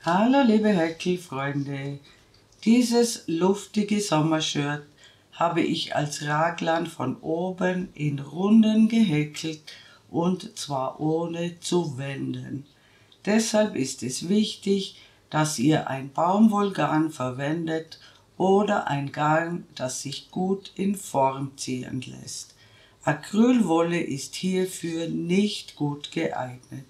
Hallo liebe Häkelfreunde, dieses luftige Sommershirt habe ich als Raglan von oben in Runden gehäkelt und zwar ohne zu wenden. Deshalb ist es wichtig, dass ihr ein Baumwollgarn verwendet oder ein Garn, das sich gut in Form ziehen lässt. Acrylwolle ist hierfür nicht gut geeignet.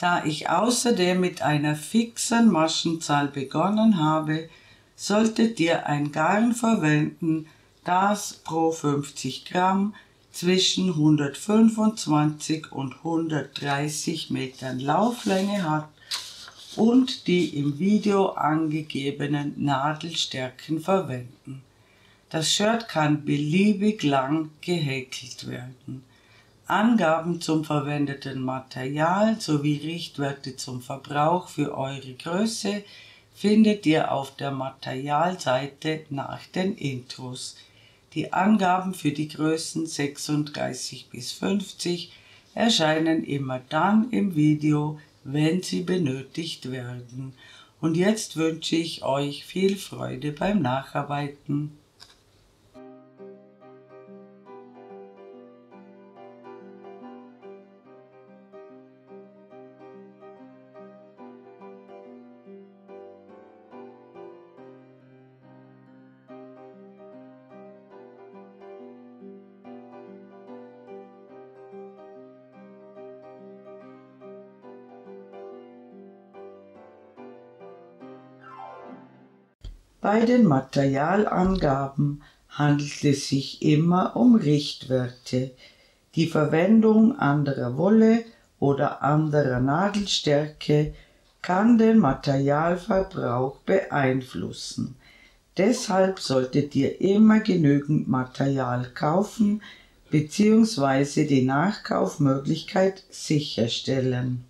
Da ich außerdem mit einer fixen Maschenzahl begonnen habe, solltet ihr ein Garn verwenden, das pro 50 Gramm zwischen 125 und 130 Metern Lauflänge hat und die im Video angegebenen Nadelstärken verwenden. Das Shirt kann beliebig lang gehäkelt werden. Angaben zum verwendeten Material sowie Richtwerte zum Verbrauch für eure Größe findet ihr auf der Materialseite nach den Intros. Die Angaben für die Größen 36 bis 50 erscheinen immer dann im Video, wenn sie benötigt werden. Und jetzt wünsche ich euch viel Freude beim Nacharbeiten. Bei den Materialangaben handelt es sich immer um Richtwerte. Die Verwendung anderer Wolle oder anderer Nadelstärke kann den Materialverbrauch beeinflussen. Deshalb solltet ihr immer genügend Material kaufen bzw. die Nachkaufmöglichkeit sicherstellen.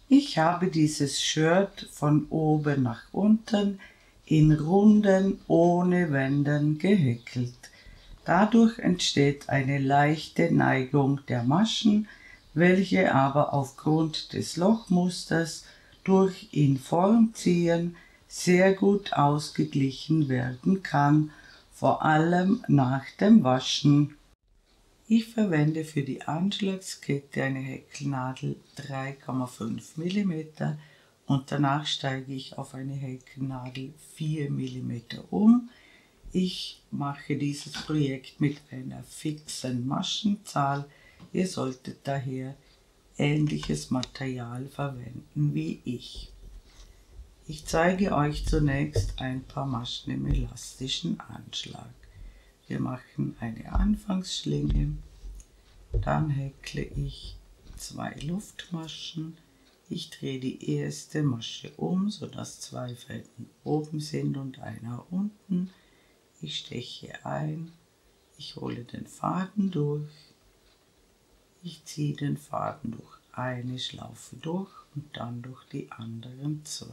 Ich habe dieses Shirt von oben nach unten in Runden ohne Wenden gehäkelt. Dadurch entsteht eine leichte Neigung der Maschen, welche aber aufgrund des Lochmusters durch in Form ziehen sehr gut ausgeglichen werden kann, vor allem nach dem Waschen. Ich verwende für die Anschlagskette eine Häkelnadel 3,5 mm und danach steige ich auf eine Häkelnadel 4 mm um. Ich mache dieses Projekt mit einer fixen Maschenzahl. Ihr solltet daher ähnliches Material verwenden wie ich. Ich zeige euch zunächst ein paar Maschen im elastischen Anschlag. Wir machen eine Anfangsschlinge, dann häkle ich 2 Luftmaschen. Ich drehe die erste Masche um, sodass 2 Fäden oben sind und einer unten. Ich steche ein, ich hole den Faden durch, ich ziehe den Faden durch eine Schlaufe durch und dann durch die anderen 2.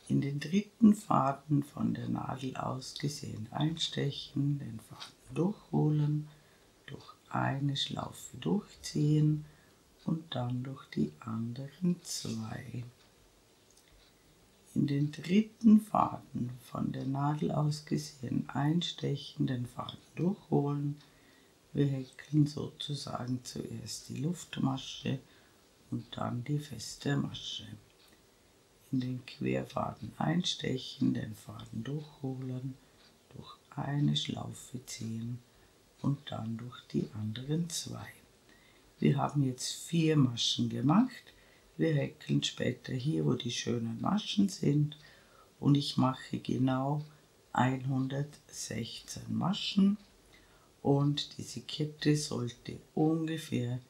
In den dritten Faden von der Nadel aus gesehen einstechen, den Faden durchholen, durch eine Schlaufe durchziehen und dann durch die anderen 2. In den dritten Faden von der Nadel aus gesehen einstechen, den Faden durchholen. Wir häkeln sozusagen zuerst die Luftmasche und dann die feste Masche. In den Querfaden einstechen, den Faden durchholen, durch eine Schlaufe ziehen und dann durch die anderen 2. Wir haben jetzt 4 Maschen gemacht. Wir häkeln später hier, wo die schönen Maschen sind, und ich mache genau 116 Maschen und diese Kette sollte ungefähr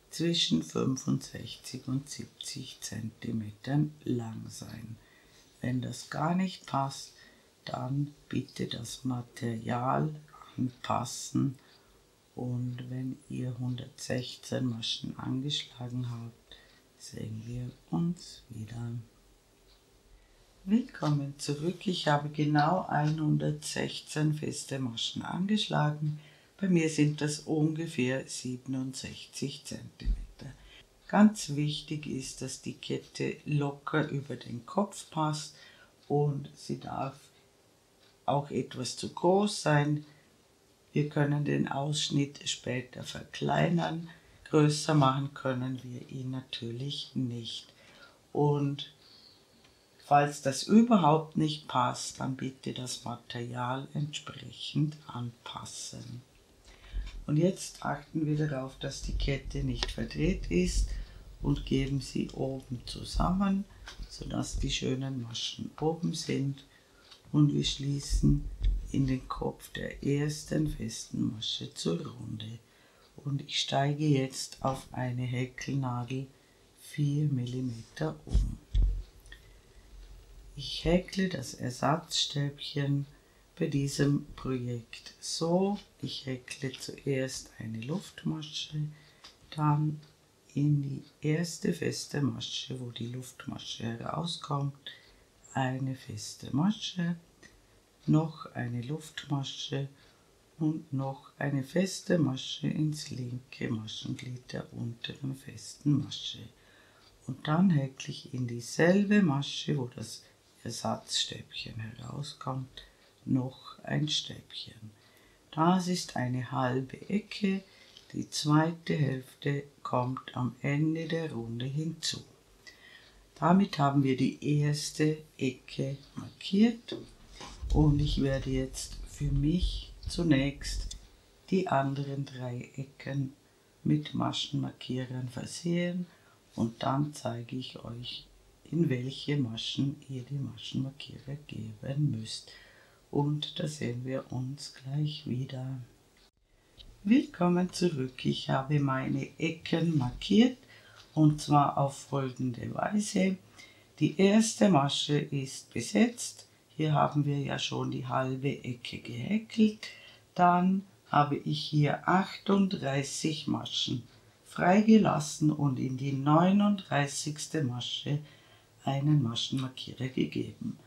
zwischen 65 und 70 cm lang sein. Wenn das gar nicht passt, dann bitte das Material anpassen, und wenn ihr 116 Maschen angeschlagen habt, sehen wir uns wieder. Willkommen zurück. Ich habe genau 116 feste Maschen angeschlagen. Bei mir sind das ungefähr 67 cm. Ganz wichtig ist, dass die Kette locker über den Kopf passt und sie darf auch etwas zu groß sein. Wir können den Ausschnitt später verkleinern, größer machen können wir ihn natürlich nicht. Und falls das überhaupt nicht passt, dann bitte das Material entsprechend anpassen. Und jetzt achten wir darauf, dass die Kette nicht verdreht ist und geben sie oben zusammen, sodass die schönen Maschen oben sind. Und wir schließen in den Kopf der ersten festen Masche zur Runde. Und ich steige jetzt auf eine Häkelnadel 4 mm um. Ich häkle das Ersatzstäbchen bei diesem Projekt so: ich häkle zuerst eine Luftmasche, dann in die erste feste Masche, wo die Luftmasche herauskommt, eine feste Masche, noch eine Luftmasche und noch eine feste Masche ins linke Maschenglied der unteren festen Masche. Und dann häkle ich in dieselbe Masche, wo das Ersatzstäbchen herauskommt, noch ein Stäbchen. Das ist eine halbe Ecke, die zweite Hälfte kommt am Ende der Runde hinzu. Damit haben wir die erste Ecke markiert und ich werde jetzt für mich zunächst die anderen 3 Ecken mit Maschenmarkierern versehen und dann zeige ich euch, in welche Maschen ihr die Maschenmarkierer geben müsst. Und da sehen wir uns gleich wieder. Willkommen zurück. Ich habe meine Ecken markiert und zwar auf folgende Weise. Die erste Masche ist besetzt. Hier haben wir ja schon die halbe Ecke gehäkelt. Dann habe ich hier 38 Maschen freigelassen und in die 39. Masche einen Maschenmarkierer gegeben.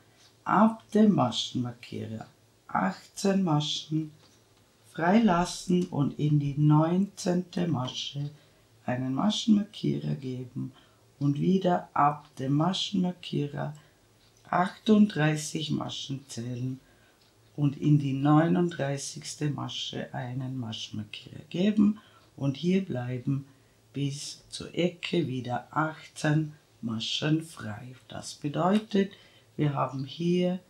Ab dem Maschenmarkierer 18 Maschen freilassen und in die 19. Masche einen Maschenmarkierer geben und wieder ab dem Maschenmarkierer 38 Maschen zählen und in die 39. Masche einen Maschenmarkierer geben und hier bleiben bis zur Ecke wieder 18 Maschen frei. Das bedeutet, wir haben hier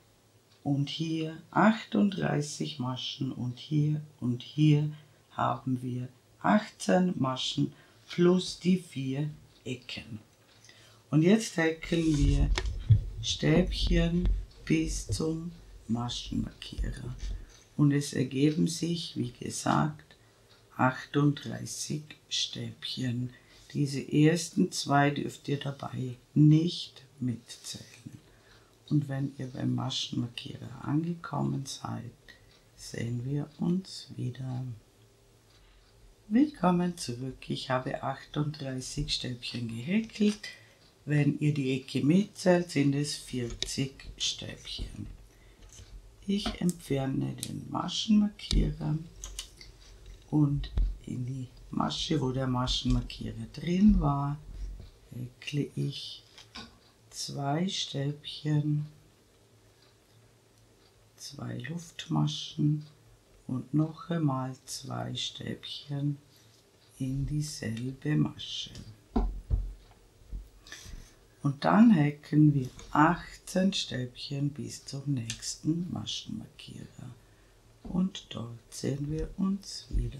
und hier 38 Maschen und hier haben wir 18 Maschen plus die 4 Ecken. Und jetzt häkeln wir Stäbchen bis zum Maschenmarkierer. Und es ergeben sich, wie gesagt, 38 Stäbchen. Diese ersten 2 dürft ihr dabei nicht mitzählen. Und wenn ihr beim Maschenmarkierer angekommen seid, sehen wir uns wieder. Willkommen zurück. Ich habe 38 Stäbchen gehäkelt. Wenn ihr die Ecke mitzählt, sind es 40 Stäbchen. Ich entferne den Maschenmarkierer und in die Masche, wo der Maschenmarkierer drin war, häkle ich 2 Stäbchen, 2 Luftmaschen und noch einmal 2 Stäbchen in dieselbe Masche. Und dann häkeln wir 18 Stäbchen bis zum nächsten Maschenmarkierer. Und dort sehen wir uns wieder.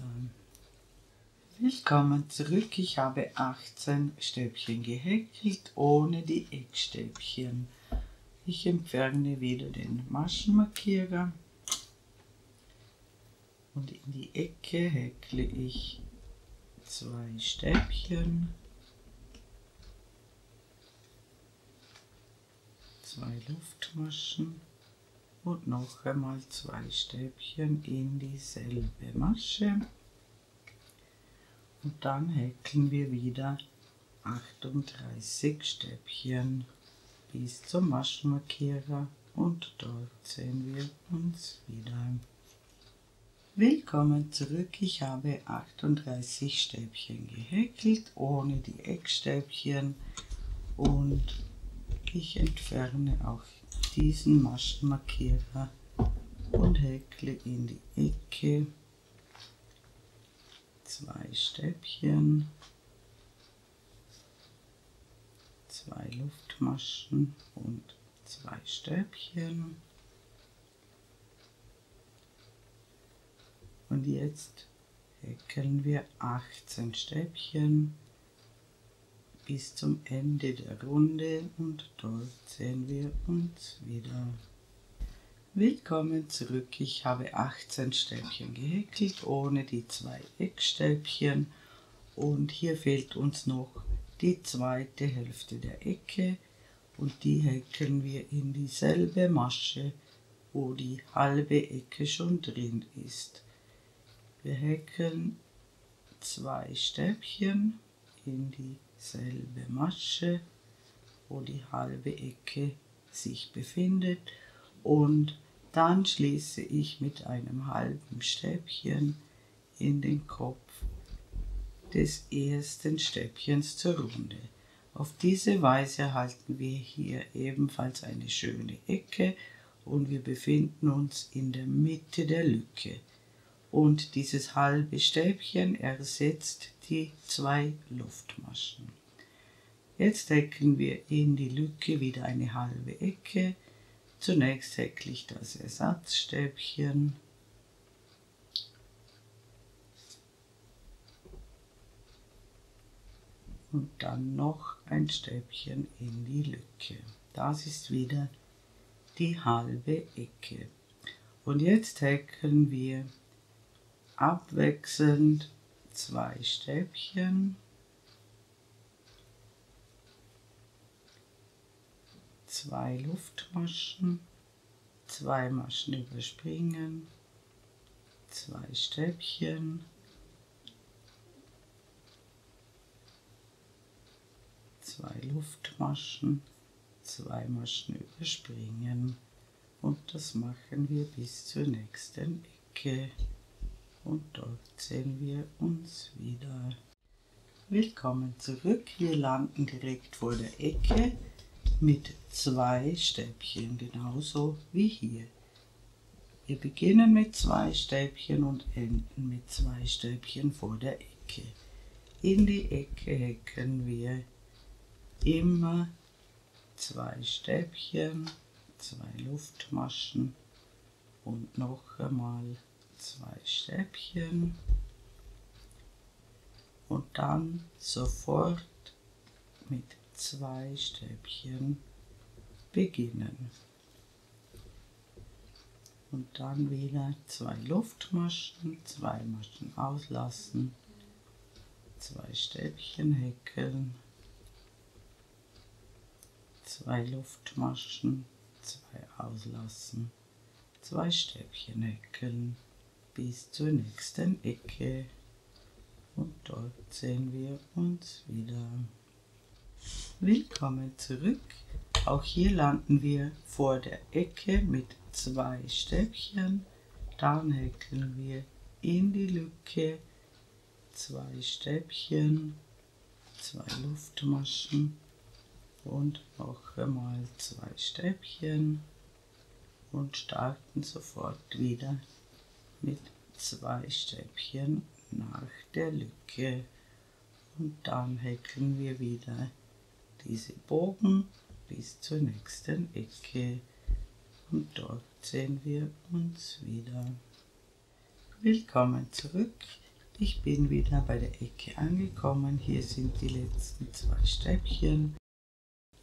Willkommen zurück. Ich habe 18 Stäbchen gehäkelt ohne die Eckstäbchen. Ich entferne wieder den Maschenmarkierer und in die Ecke häkle ich 2 Stäbchen, 2 Luftmaschen und noch einmal 2 Stäbchen in dieselbe Masche. Und dann häkeln wir wieder 38 Stäbchen bis zum Maschenmarkierer und dort sehen wir uns wieder. Willkommen zurück. Ich habe 38 Stäbchen gehäkelt, ohne die Eckstäbchen, und ich entferne auch diesen Maschenmarkierer und häkle in die Ecke 2 Stäbchen, 2 Luftmaschen und 2 Stäbchen. Und jetzt häkeln wir 18 Stäbchen bis zum Ende der Runde und dort sehen wir uns wieder. Willkommen zurück. Ich habe 18 Stäbchen gehäkelt, ohne die 2 Eckstäbchen, und hier fehlt uns noch die zweite Hälfte der Ecke und die häkeln wir in dieselbe Masche, wo die halbe Ecke schon drin ist. Wir häkeln 2 Stäbchen in dieselbe Masche, wo die halbe Ecke sich befindet, und dann schließe ich mit einem halben Stäbchen in den Kopf des ersten Stäbchens zur Runde. Auf diese Weise erhalten wir hier ebenfalls eine schöne Ecke und wir befinden uns in der Mitte der Lücke. Und dieses halbe Stäbchen ersetzt die 2 Luftmaschen. Jetzt häkeln wir in die Lücke wieder eine halbe Ecke. Zunächst häkle ich das Ersatzstäbchen und dann noch ein Stäbchen in die Lücke. Das ist wieder die halbe Ecke. Und jetzt häkeln wir abwechselnd 2 Stäbchen, 2 Luftmaschen, 2 Maschen überspringen, 2 Stäbchen, 2 Luftmaschen, 2 Maschen überspringen, und das machen wir bis zur nächsten Ecke. Und dort sehen wir uns wieder. Willkommen zurück. Wir landen direkt vor der Ecke mit 2 Stäbchen, genauso wie hier. Wir beginnen mit 2 Stäbchen und enden mit 2 Stäbchen vor der Ecke. In die Ecke häkeln wir immer 2 Stäbchen, 2 Luftmaschen und noch einmal 2 Stäbchen und dann sofort mit 2 Stäbchen beginnen. Und dann wieder 2 Luftmaschen, 2 Maschen auslassen, 2 Stäbchen häkeln, 2 Luftmaschen, 2 auslassen, 2 Stäbchen häkeln bis zur nächsten Ecke, und dort sehen wir uns wieder. Willkommen zurück. Auch hier landen wir vor der Ecke mit 2 Stäbchen, dann häkeln wir in die Lücke 2 Stäbchen, 2 Luftmaschen und noch einmal 2 Stäbchen und starten sofort wieder mit 2 Stäbchen nach der Lücke, und dann häkeln wir wieder diese Bogen bis zur nächsten Ecke, und dort sehen wir uns wieder. Willkommen zurück. Ich bin wieder bei der Ecke angekommen. Hier sind die letzten 2 Stäbchen.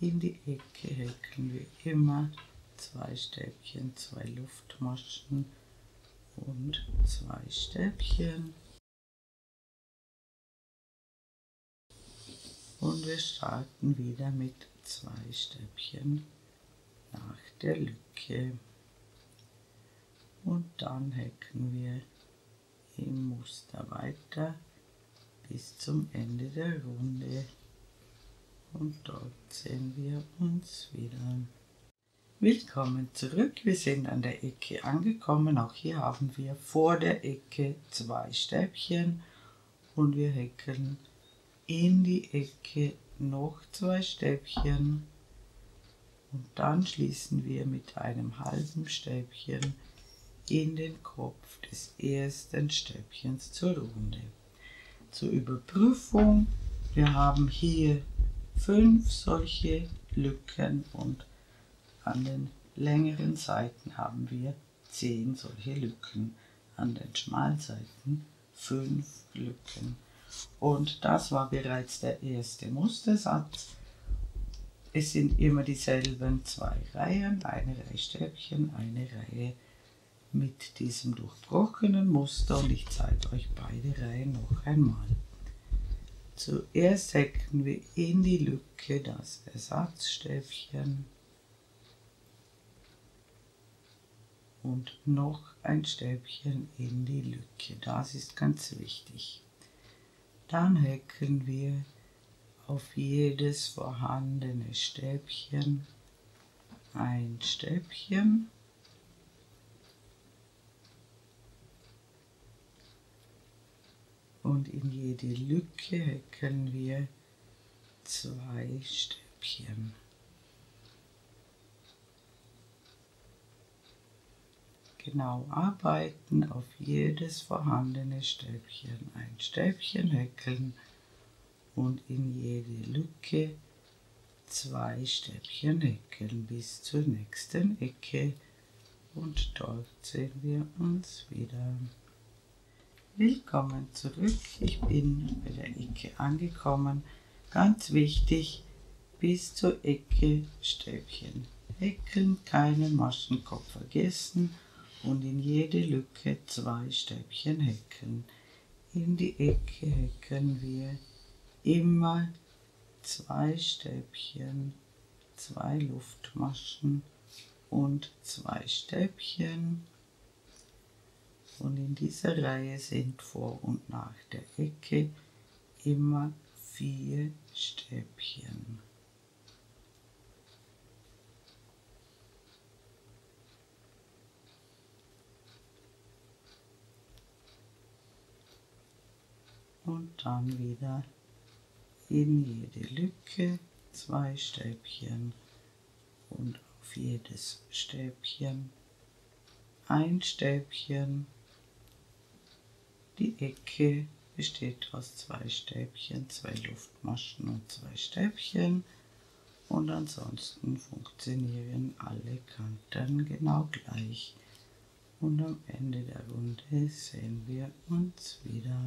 In die Ecke häkeln wir immer 2 Stäbchen, 2 Luftmaschen und 2 Stäbchen. Und wir starten wieder mit 2 Stäbchen nach der Lücke. Und dann häkeln wir im Muster weiter bis zum Ende der Runde. Und dort sehen wir uns wieder. Willkommen zurück, wir sind an der Ecke angekommen. Auch hier haben wir vor der Ecke 2 Stäbchen und wir häkeln in die Ecke noch 2 Stäbchen und dann schließen wir mit einem halben Stäbchen in den Kopf des ersten Stäbchens zur Runde. Zur Überprüfung, wir haben hier 5 solche Lücken und an den längeren Seiten haben wir 10 solche Lücken, an den schmalen Seiten 5 Lücken. Und das war bereits der erste Mustersatz. Es sind immer dieselben 2 Reihen, eine Reihe Stäbchen, eine Reihe mit diesem durchbrochenen Muster und ich zeige euch beide Reihen noch einmal. Zuerst häkeln wir in die Lücke das Ersatzstäbchen und noch ein Stäbchen in die Lücke, das ist ganz wichtig. Dann häkeln wir auf jedes vorhandene Stäbchen ein Stäbchen und in jede Lücke häkeln wir 2 Stäbchen. Genau arbeiten, auf jedes vorhandene Stäbchen ein Stäbchen häkeln und in jede Lücke 2 Stäbchen häkeln bis zur nächsten Ecke und dort sehen wir uns wieder. Willkommen zurück, ich bin bei der Ecke angekommen. Ganz wichtig, bis zur Ecke Stäbchen häkeln, keinen Maschenkopf vergessen und in jede Lücke 2 Stäbchen häkeln. In die Ecke häkeln wir immer 2 Stäbchen, 2 Luftmaschen und 2 Stäbchen. Und in dieser Reihe sind vor und nach der Ecke immer 4 Stäbchen. Und dann wieder in jede Lücke 2 Stäbchen und auf jedes Stäbchen ein Stäbchen. Die Ecke besteht aus 2 Stäbchen, 2 Luftmaschen und 2 Stäbchen und ansonsten funktionieren alle Kanten genau gleich. Und am Ende der Runde sehen wir uns wieder.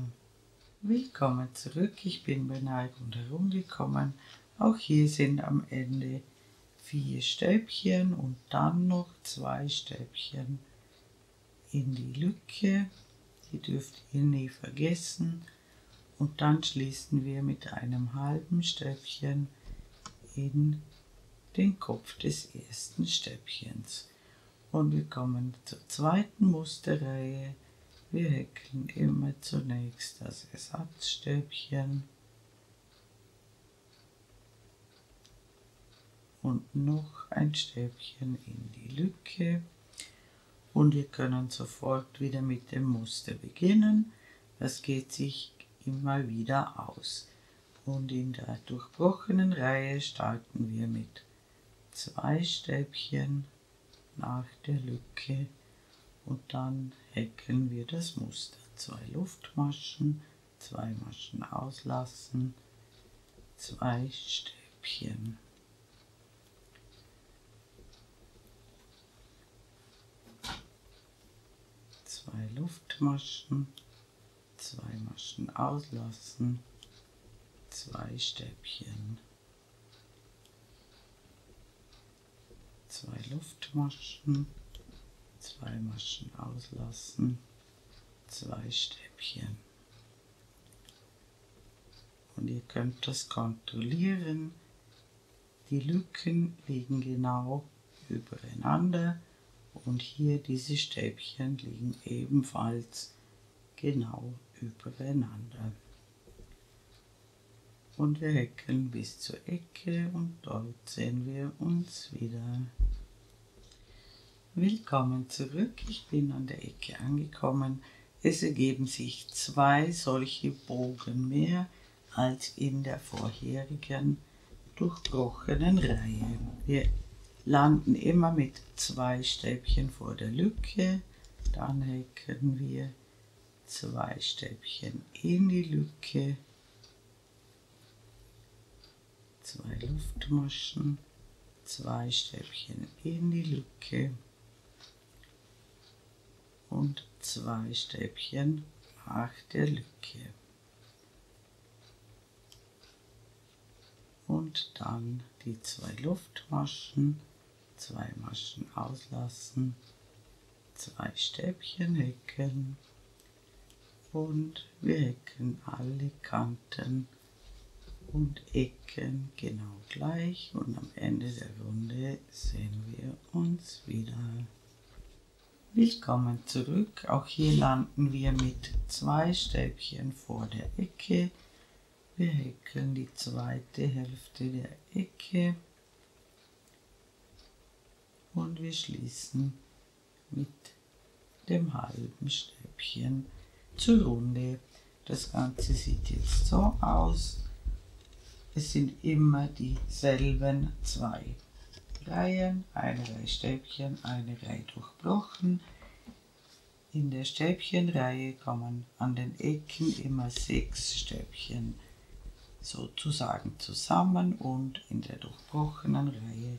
Willkommen zurück, ich bin beinahe rundherum gekommen. Auch hier sind am Ende 4 Stäbchen und dann noch 2 Stäbchen in die Lücke. Die dürft ihr nie vergessen. Und dann schließen wir mit einem halben Stäbchen in den Kopf des ersten Stäbchens. Und wir kommen zur zweiten Musterreihe. Wir häkeln immer zunächst das Ersatzstäbchen und noch ein Stäbchen in die Lücke. Und wir können sofort wieder mit dem Muster beginnen. Das geht sich immer wieder aus. Und in der durchbrochenen Reihe starten wir mit 2 Stäbchen nach der Lücke und dann häkeln wir das Muster. 2 Luftmaschen, 2 Maschen auslassen, 2 Stäbchen. Zwei Luftmaschen, 2 Maschen auslassen, 2 Stäbchen. 2 Luftmaschen, 2 Maschen auslassen, 2 Stäbchen. Und ihr könnt das kontrollieren. Die Lücken liegen genau übereinander und hier diese Stäbchen liegen ebenfalls genau übereinander. Und wir häkeln bis zur Ecke und dort sehen wir uns wieder. Willkommen zurück, ich bin an der Ecke angekommen. Es ergeben sich 2 solche Bogen mehr als in der vorherigen durchbrochenen Reihe. Wir landen immer mit 2 Stäbchen vor der Lücke, dann häkeln wir 2 Stäbchen in die Lücke, 2 Luftmaschen, 2 Stäbchen in die Lücke und 2 Stäbchen nach der Lücke. Und dann die 2 Luftmaschen, 2 Maschen auslassen, 2 Stäbchen häkeln und wir häkeln alle Kanten und Ecken genau gleich und am Ende der Runde sehen wir uns wieder. Willkommen zurück, auch hier landen wir mit 2 Stäbchen vor der Ecke. Wir häkeln die zweite Hälfte der Ecke und wir schließen mit dem halben Stäbchen zur Runde. Das Ganze sieht jetzt so aus. Es sind immer dieselben 2 Reihen, eine Reihe Stäbchen, eine Reihe durchbrochen. In der Stäbchenreihe kommen an den Ecken immer 6 Stäbchen sozusagen zusammen und in der durchbrochenen Reihe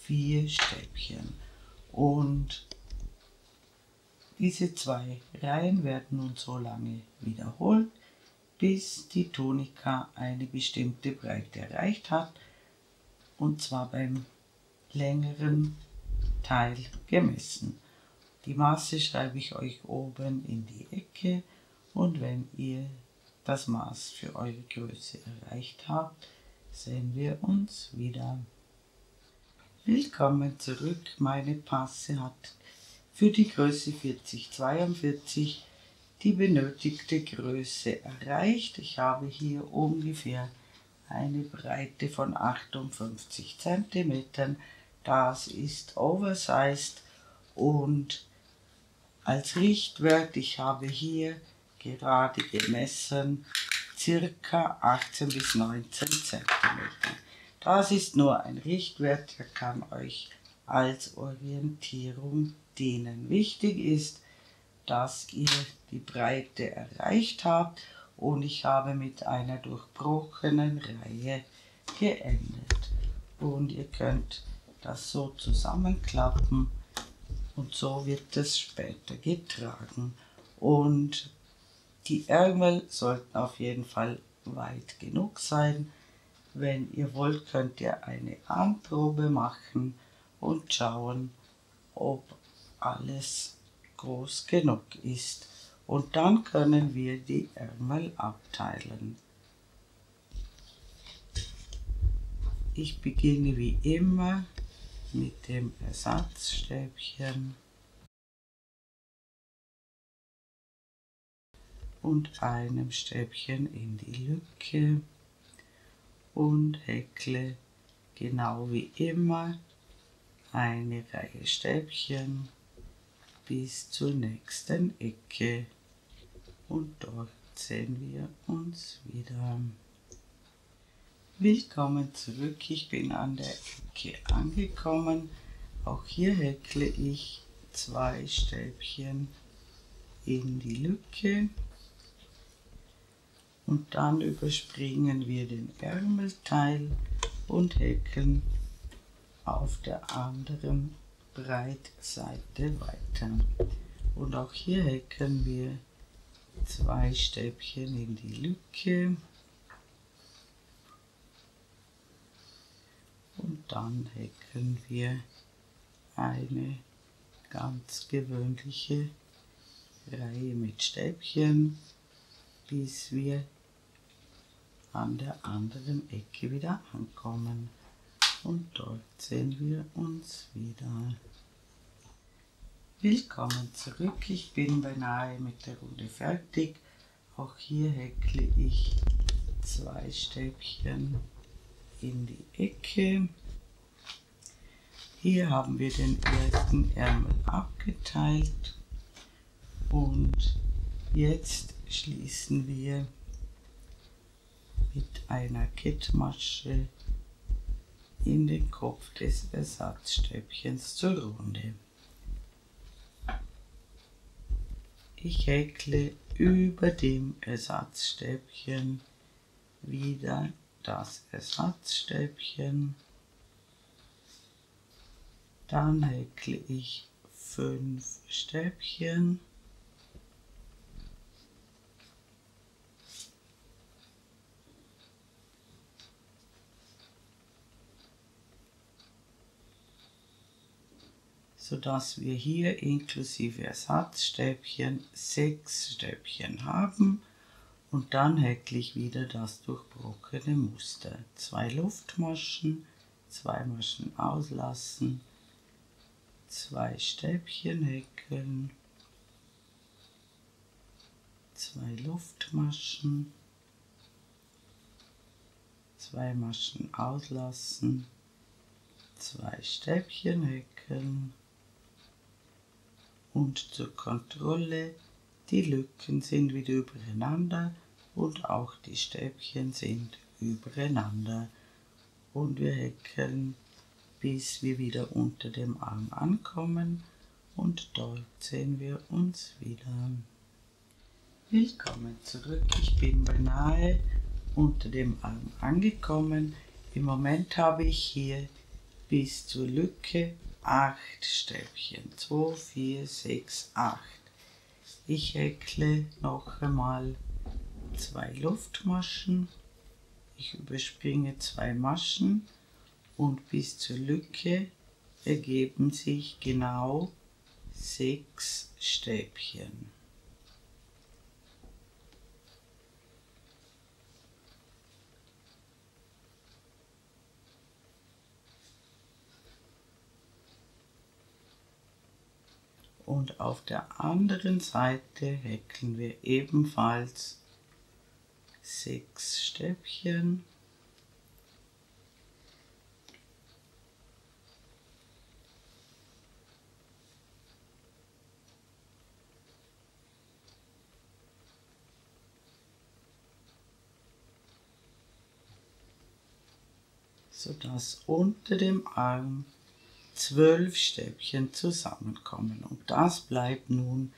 4 Stäbchen. Und diese 2 Reihen werden nun so lange wiederholt, bis die Tunika eine bestimmte Breite erreicht hat, und zwar beim längeren Teil gemessen. Die Maße schreibe ich euch oben in die Ecke und wenn ihr das Maß für eure Größe erreicht habt, sehen wir uns wieder. Willkommen zurück, meine Passe hat für die Größe 4042 die benötigte Größe erreicht. Ich habe hier ungefähr eine Breite von 58 cm. Das ist oversized und als Richtwert, ich habe hier gerade gemessen, circa 18 bis 19 cm. Das ist nur ein Richtwert, der kann euch als Orientierung dienen. Wichtig ist, dass ihr die Breite erreicht habt und ich habe mit einer durchbrochenen Reihe geendet. Und ihr könnt das so zusammenklappen und so wird es später getragen. Und die Ärmel sollten auf jeden Fall weit genug sein. Wenn ihr wollt, könnt ihr eine Anprobe machen und schauen, ob alles groß genug ist. Und dann können wir die Ärmel abteilen. Ich beginne wie immer mit dem Ersatzstäbchen und einem Stäbchen in die Lücke und häkle genau wie immer eine Reihe Stäbchen bis zur nächsten Ecke und dort sehen wir uns wieder. Willkommen zurück, ich bin an der Ecke angekommen. Auch hier häkle ich 2 Stäbchen in die Lücke und dann überspringen wir den Ärmelteil und häkeln auf der anderen Breitseite weiter. Und auch hier häkeln wir 2 Stäbchen in die Lücke und dann häkeln wir eine ganz gewöhnliche Reihe mit Stäbchen, bis wir an der anderen Ecke wieder ankommen. Und dort sehen wir uns wieder. Willkommen zurück, ich bin beinahe mit der Runde fertig. Auch hier häkle ich 2 Stäbchen in die Ecke Hier haben wir den ersten Ärmel abgeteilt und jetzt schließen wir mit einer Kettmasche in den Kopf des Ersatzstäbchens zur Runde. Ich häkle über dem Ersatzstäbchen wieder das Ersatzstäbchen. Dann häkle ich 5 Stäbchen. Sodass wir hier inklusive Ersatzstäbchen 6 Stäbchen haben. Und dann häkle ich wieder das durchbrochene Muster. 2 Luftmaschen, 2 Maschen auslassen, 2 Stäbchen häkeln, 2 Luftmaschen, 2 Maschen auslassen, 2 Stäbchen häkeln und zur Kontrolle, die Lücken sind wieder übereinander und auch die Stäbchen sind übereinander und wir häkeln, bis wir wieder unter dem Arm ankommen und dort sehen wir uns wieder. Willkommen zurück, ich bin beinahe unter dem Arm angekommen. Im Moment habe ich hier bis zur Lücke 8 Stäbchen, 2, 4, 6, 8. Ich häkle noch einmal 2 Luftmaschen, ich überspringe 2 Maschen und bis zur Lücke ergeben sich genau 6 Stäbchen. Und auf der anderen Seite häkeln wir ebenfalls 6 Stäbchen. Sodass unter dem Arm 12 Stäbchen zusammenkommen und das bleibt nun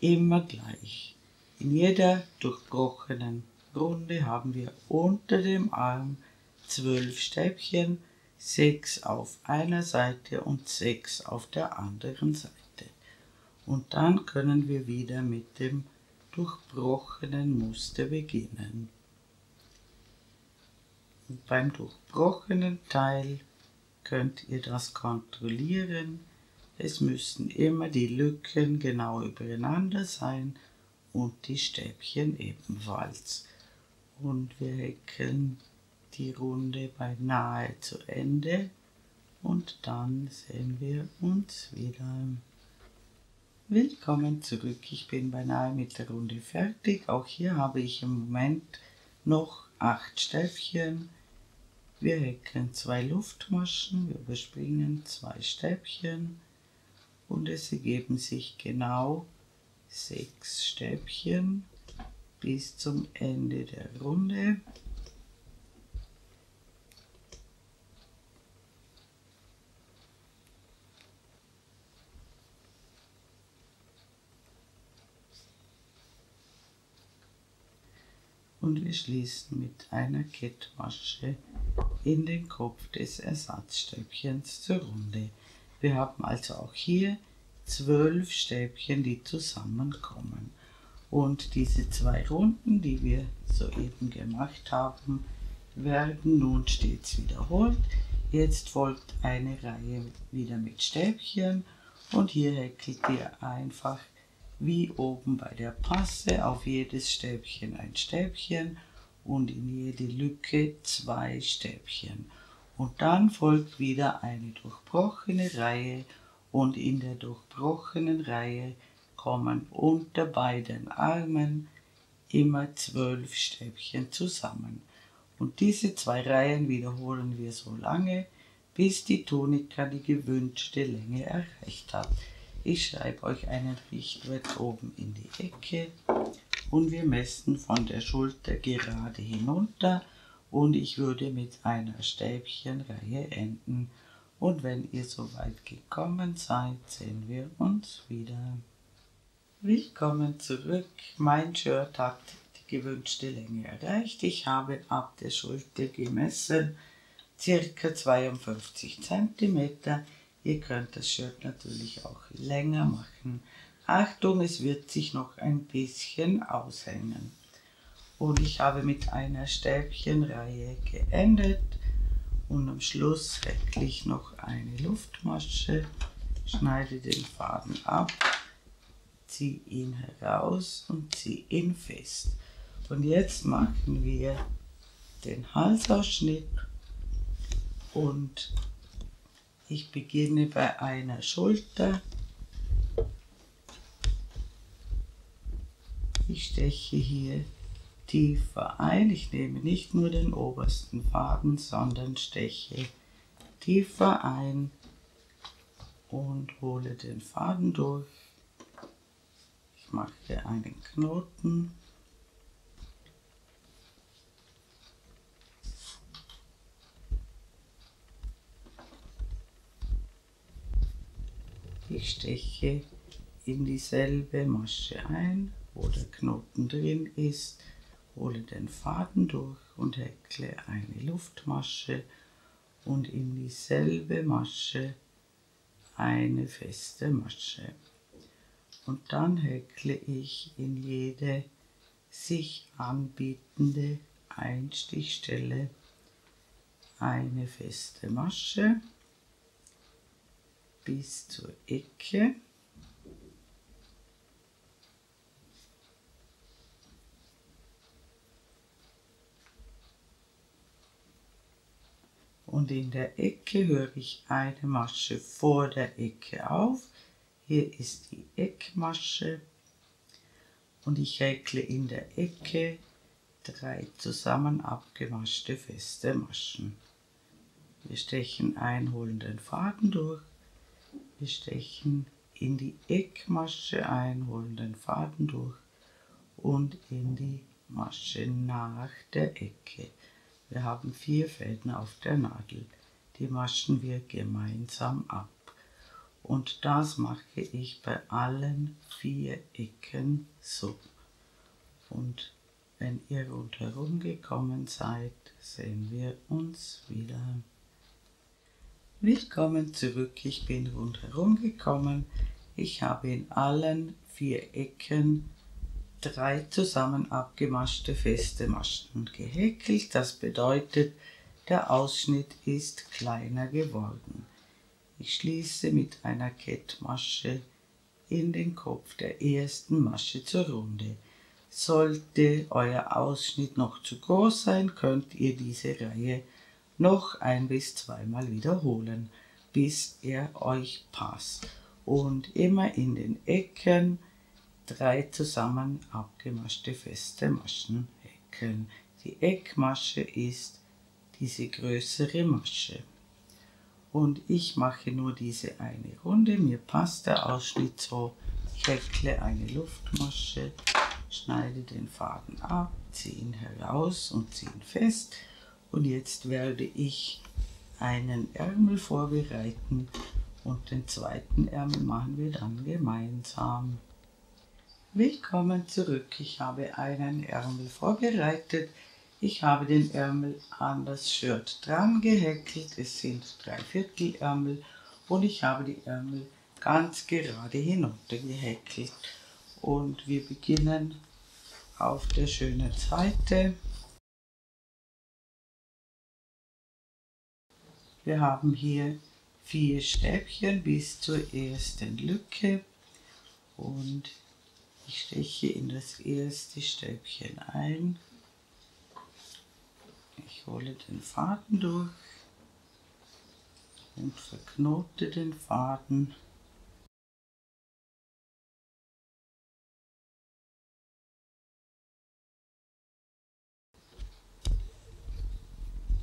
immer gleich. In jeder durchbrochenen Runde haben wir unter dem Arm 12 Stäbchen, 6 auf einer Seite und 6 auf der anderen Seite. Und dann können wir wieder mit dem durchbrochenen Muster beginnen. Und beim durchbrochenen Teil könnt ihr das kontrollieren. Es müssen immer die Lücken genau übereinander sein und die Stäbchen ebenfalls. Und wir häkeln die Runde beinahe zu Ende und dann sehen wir uns wieder. Willkommen zurück, ich bin beinahe mit der Runde fertig. Auch hier habe ich im Moment noch 8 Stäbchen. Wir häkeln 2 Luftmaschen, wir überspringen 2 Stäbchen und es ergeben sich genau 6 Stäbchen bis zum Ende der Runde. Und wir schließen mit einer Kettmasche in den Kopf des Ersatzstäbchens zur Runde. Wir haben also auch hier 12 Stäbchen, die zusammenkommen. Und diese 2 Runden, die wir soeben gemacht haben, werden nun stets wiederholt. Jetzt folgt eine Reihe wieder mit Stäbchen und hier häkelt ihr einfach wie oben bei der Passe auf jedes Stäbchen ein Stäbchen und in jede Lücke 2 Stäbchen. Und dann folgt wieder eine durchbrochene Reihe und in der durchbrochenen Reihe kommen unter beiden Armen immer 12 Stäbchen zusammen. Und diese 2 Reihen wiederholen wir so lange, bis die Tunika die gewünschte Länge erreicht hat. Ich schreibe euch einen Richtwert oben in die Ecke und wir messen von der Schulter gerade hinunter und ich würde mit einer Stäbchenreihe enden. Und wenn ihr soweit gekommen seid, sehen wir uns wieder. Willkommen zurück. Mein Shirt hat die gewünschte Länge erreicht. Ich habe ab der Schulter gemessen, ca. 52 cm. Ihr könnt das Shirt natürlich auch länger machen. Achtung, es wird sich noch ein bisschen aushängen. Und ich habe mit einer Stäbchenreihe geendet. Und am Schluss häkle ich noch eine Luftmasche, schneide den Faden ab, ziehe ihn heraus und ziehe ihn fest. Und jetzt machen wir den Halsausschnitt und ich beginne bei einer Schulter. Ich steche hier tiefer ein. Ich nehme nicht nur den obersten Faden, sondern steche tiefer ein und hole den Faden durch. Ich mache einen Knoten. Ich steche in dieselbe Masche ein, wo der Knoten drin ist, hole den Faden durch und häkle eine Luftmasche und in dieselbe Masche eine feste Masche. Und dann häkle ich in jede sich anbietende Einstichstelle eine feste Masche bis zur Ecke. Und in der Ecke höre ich eine Masche vor der Ecke auf. Hier ist die Eckmasche und ich häkle in der Ecke 3 zusammen abgemaschte feste Maschen. Wir stechen ein, holen den Faden durch, wir stechen in die Eckmasche ein, holen den Faden durch und in die Masche nach der Ecke. Wir haben 4 Fäden auf der Nadel, die maschen wir gemeinsam ab. Und das mache ich bei allen 4 Ecken so. Und wenn ihr rundherum gekommen seid, sehen wir uns wieder. Willkommen zurück, ich bin rundherum gekommen. Ich habe in allen 4 Ecken 3 zusammen abgemaschte feste Maschen gehäkelt. Das bedeutet, der Ausschnitt ist kleiner geworden. Ich schließe mit einer Kettmasche in den Kopf der ersten Masche zur Runde. Sollte euer Ausschnitt noch zu groß sein, könnt ihr diese Reihe noch 1- bis 2-mal wiederholen, bis er euch passt. Und immer in den Ecken 3 zusammen abgemaschte feste Maschen häkeln. Die Eckmasche ist diese größere Masche. Und ich mache nur diese eine Runde, mir passt der Ausschnitt so. Ich häkle eine Luftmasche, schneide den Faden ab, ziehe ihn heraus und ziehe ihn fest. Und jetzt werde ich einen Ärmel vorbereiten und den zweiten Ärmel machen wir dann gemeinsam. Willkommen zurück, ich habe einen Ärmel vorbereitet. Ich habe den Ärmel an das Shirt dran gehäkelt, es sind 3/4 Ärmel und ich habe die Ärmel ganz gerade hinunter gehäkelt. Und wir beginnen auf der schönen Seite. Wir haben hier 4 Stäbchen bis zur ersten Lücke und ich steche in das erste Stäbchen ein. Ich hole den Faden durch und verknote den Faden.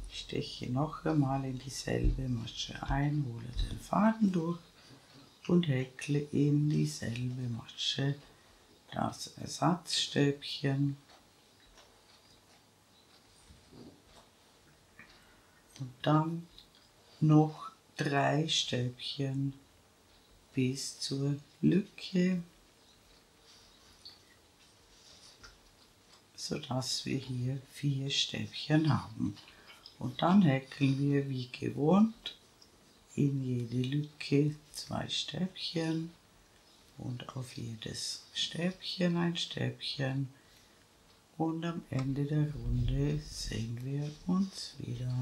Ich steche noch einmal in dieselbe Masche ein, hole den Faden durch und häkle in dieselbe Masche das Ersatzstäbchen. Und dann noch 3 Stäbchen bis zur Lücke, sodass wir hier 4 Stäbchen haben. Und dann häkeln wir wie gewohnt in jede Lücke 2 Stäbchen und auf jedes Stäbchen ein Stäbchen. Und am Ende der Runde sehen wir uns wieder.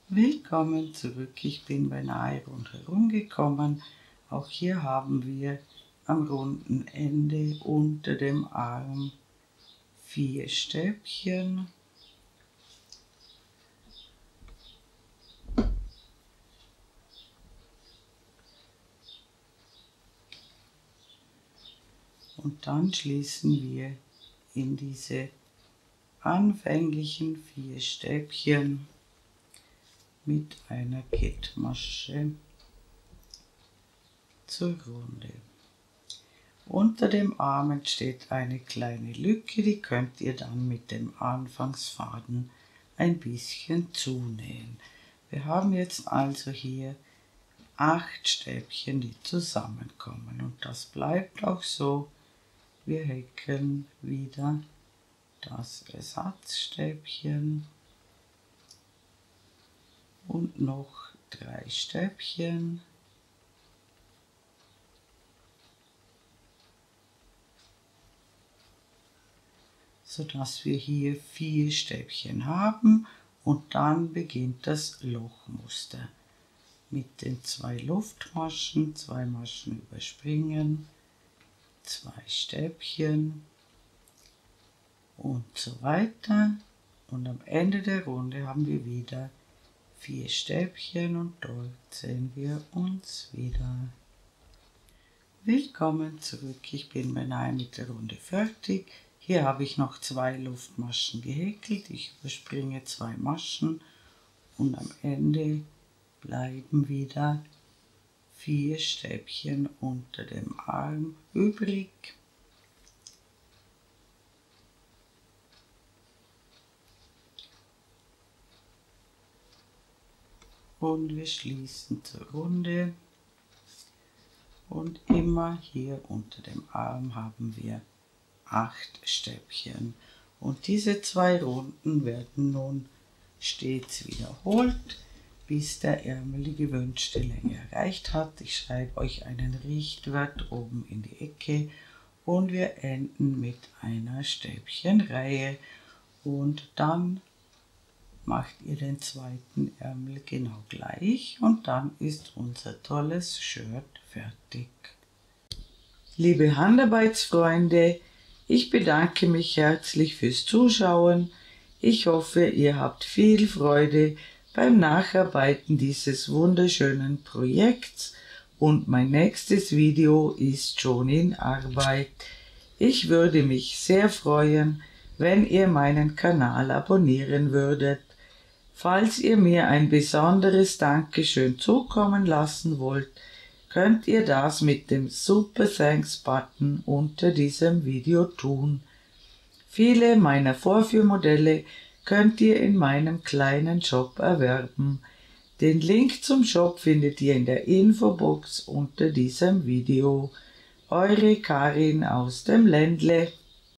Willkommen zurück, ich bin beinahe rundherum gekommen. Auch hier haben wir am runden Ende unter dem Arm 4 Stäbchen. Und dann schließen wir in diese anfänglichen 4 Stäbchen mit einer Kettmasche zur Runde. Unter dem Arm entsteht eine kleine Lücke, die könnt ihr dann mit dem Anfangsfaden ein bisschen zunähen. Wir haben jetzt also hier 8 Stäbchen, die zusammenkommen, und das bleibt auch so. Wir häkeln wieder das Ersatzstäbchen und noch 3 Stäbchen. Sodass wir hier 4 Stäbchen haben, und dann beginnt das Lochmuster. Mit den 2 Luftmaschen, 2 Maschen überspringen, 2 Stäbchen und so weiter. Und am Ende der Runde haben wir wieder 4 Stäbchen und dort sehen wir uns wieder. Willkommen zurück, ich bin beinahe mit der Runde fertig. Hier habe ich noch 2 Luftmaschen gehäkelt, ich überspringe 2 Maschen und am Ende bleiben wieder 4 Stäbchen unter dem Arm übrig. Und wir schließen zur Runde. Und immer hier unter dem Arm haben wir 8 Stäbchen. Und diese 2 Runden werden nun stets wiederholt, bis der Ärmel die gewünschte Länge erreicht hat. Ich schreibe euch einen Richtwert oben in die Ecke und wir enden mit einer Stäbchenreihe, und dann macht ihr den zweiten Ärmel genau gleich und dann ist unser tolles Shirt fertig. Liebe Handarbeitsfreunde, ich bedanke mich herzlich fürs Zuschauen. Ich hoffe, ihr habt viel Freude beim Nacharbeiten dieses wunderschönen Projekts, und mein nächstes Video ist schon in Arbeit. Ich würde mich sehr freuen, wenn ihr meinen Kanal abonnieren würdet. Falls ihr mir ein besonderes Dankeschön zukommen lassen wollt, könnt ihr das mit dem Super Thanks Button unter diesem Video tun. Viele meiner Vorführmodelle könnt ihr in meinem kleinen Shop erwerben. Den Link zum Shop findet ihr in der Infobox unter diesem Video. Eure Karin aus dem Ländle.